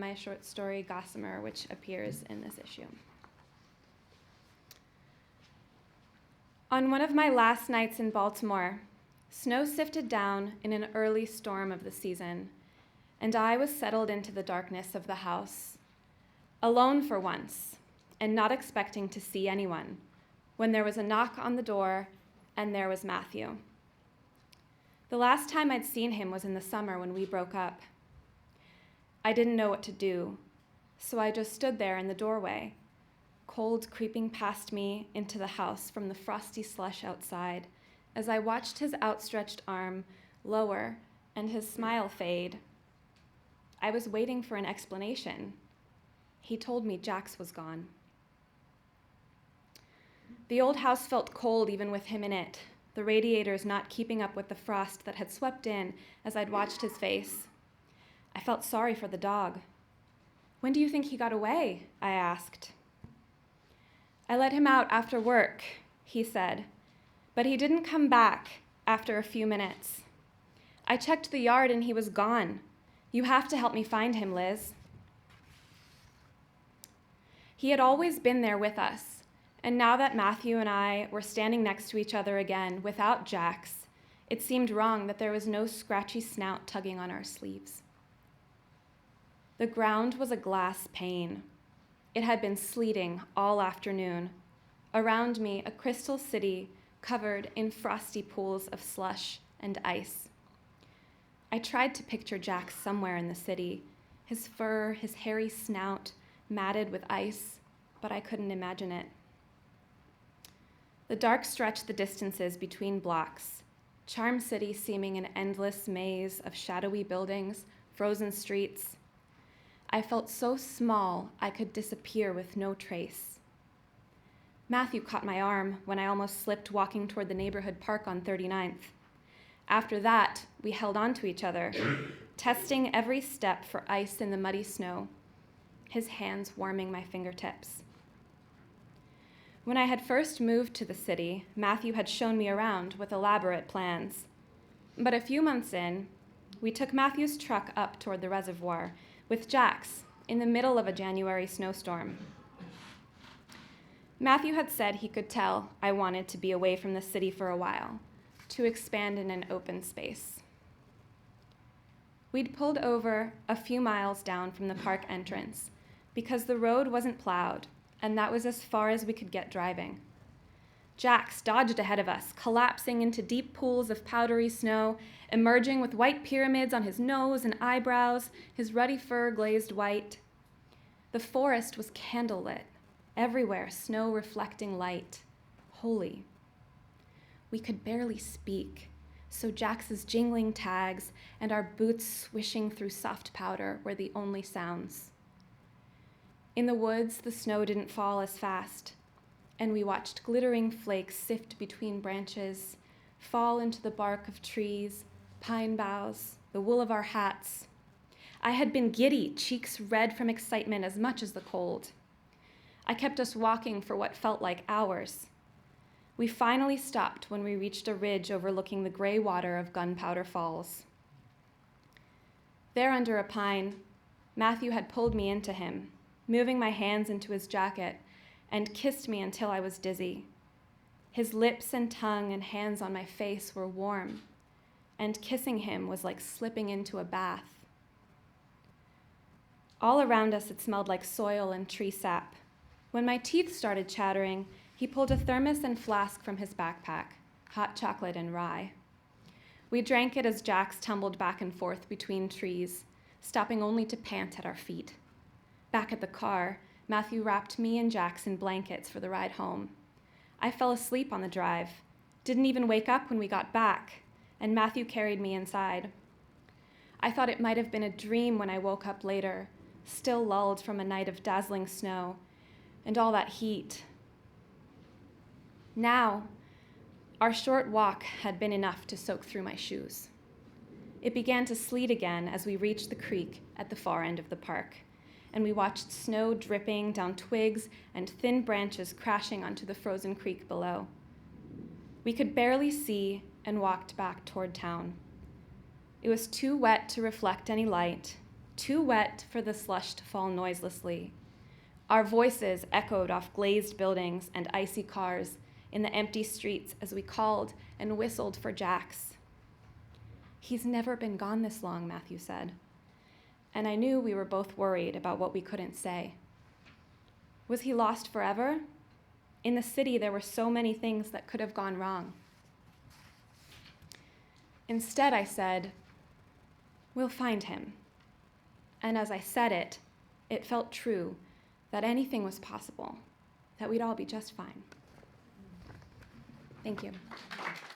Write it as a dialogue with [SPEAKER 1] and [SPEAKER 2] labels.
[SPEAKER 1] my short story, Gossamer, which appears in this issue. On one of my last nights in Baltimore, snow sifted down in an early storm of the season, and I was settled into the darkness of the house, alone for once, and not expecting to see anyone, when there was a knock on the door, and there was Matthew. The last time I'd seen him was in the summer when we broke up. I didn't know what to do, so I just stood there in the doorway, cold creeping past me into the house from the frosty slush outside, as I watched his outstretched arm lower and his smile fade. I was waiting for an explanation. He told me Jax was gone. The old house felt cold even with him in it, the radiators not keeping up with the frost that had swept in as I'd watched his face. I felt sorry for the dog. "When do you think he got away?" I asked. "I let him out after work," he said, "but he didn't come back after a few minutes. I checked the yard and he was gone. You have to help me find him, Liz." He had always been there with us, and now that Matthew and I were standing next to each other again without Jax, it seemed wrong that there was no scratchy snout tugging on our sleeves. The ground was a glass pane. It had been sleeting all afternoon. Around me, a crystal city covered in frosty pools of slush and ice. I tried to picture Jax somewhere in the city, his fur, his hairy snout, matted with ice, but I couldn't imagine it. The dark stretched the distances between blocks, Charm City seeming an endless maze of shadowy buildings, frozen streets. I felt so small I could disappear with no trace. Matthew caught my arm when I almost slipped walking toward the neighborhood park on 39th. After that, we held on to each other, testing every step for ice in the muddy snow, his hands warming my fingertips. When I had first moved to the city, Matthew had shown me around with elaborate plans. But a few months in, we took Matthew's truck up toward the reservoir with Jax in the middle of a January snowstorm. Matthew had said he could tell I wanted to be away from the city for a while, to expand in an open space. We'd pulled over a few miles down from the park entrance because the road wasn't plowed, and that was as far as we could get driving. Jax dodged ahead of us, collapsing into deep pools of powdery snow, emerging with white pyramids on his nose and eyebrows, his ruddy fur glazed white. The forest was candlelit, everywhere snow reflecting light, holy. We could barely speak, so Jax's jingling tags and our boots swishing through soft powder were the only sounds. In the woods, the snow didn't fall as fast, and we watched glittering flakes sift between branches, fall into the bark of trees, pine boughs, the wool of our hats. I had been giddy, cheeks red from excitement as much as the cold. I kept us walking for what felt like hours. We finally stopped when we reached a ridge overlooking the gray water of Gunpowder Falls. There under a pine, Matthew had pulled me into him, moving my hands into his jacket, and kissed me until I was dizzy. His lips and tongue and hands on my face were warm, and kissing him was like slipping into a bath. All around us it smelled like soil and tree sap. When my teeth started chattering, he pulled a thermos and flask from his backpack, hot chocolate and rye. We drank it as Jax tumbled back and forth between trees, stopping only to pant at our feet. Back at the car, Matthew wrapped me and Jax in blankets for the ride home. I fell asleep on the drive, didn't even wake up when we got back, and Matthew carried me inside. I thought it might have been a dream when I woke up later, still lulled from a night of dazzling snow and all that heat. Now, our short walk had been enough to soak through my shoes. It began to sleet again as we reached the creek at the far end of the park, and we watched snow dripping down twigs and thin branches crashing onto the frozen creek below. We could barely see and walked back toward town. It was too wet to reflect any light, too wet for the slush to fall noiselessly. Our voices echoed off glazed buildings and icy cars in the empty streets as we called and whistled for Jax. "He's never been gone this long," Matthew said. And I knew we were both worried about what we couldn't say. Was he lost forever? In the city, there were so many things that could have gone wrong. Instead, I said, "We'll find him." And as I said it, it felt true that anything was possible, that we'd all be just fine. Thank you.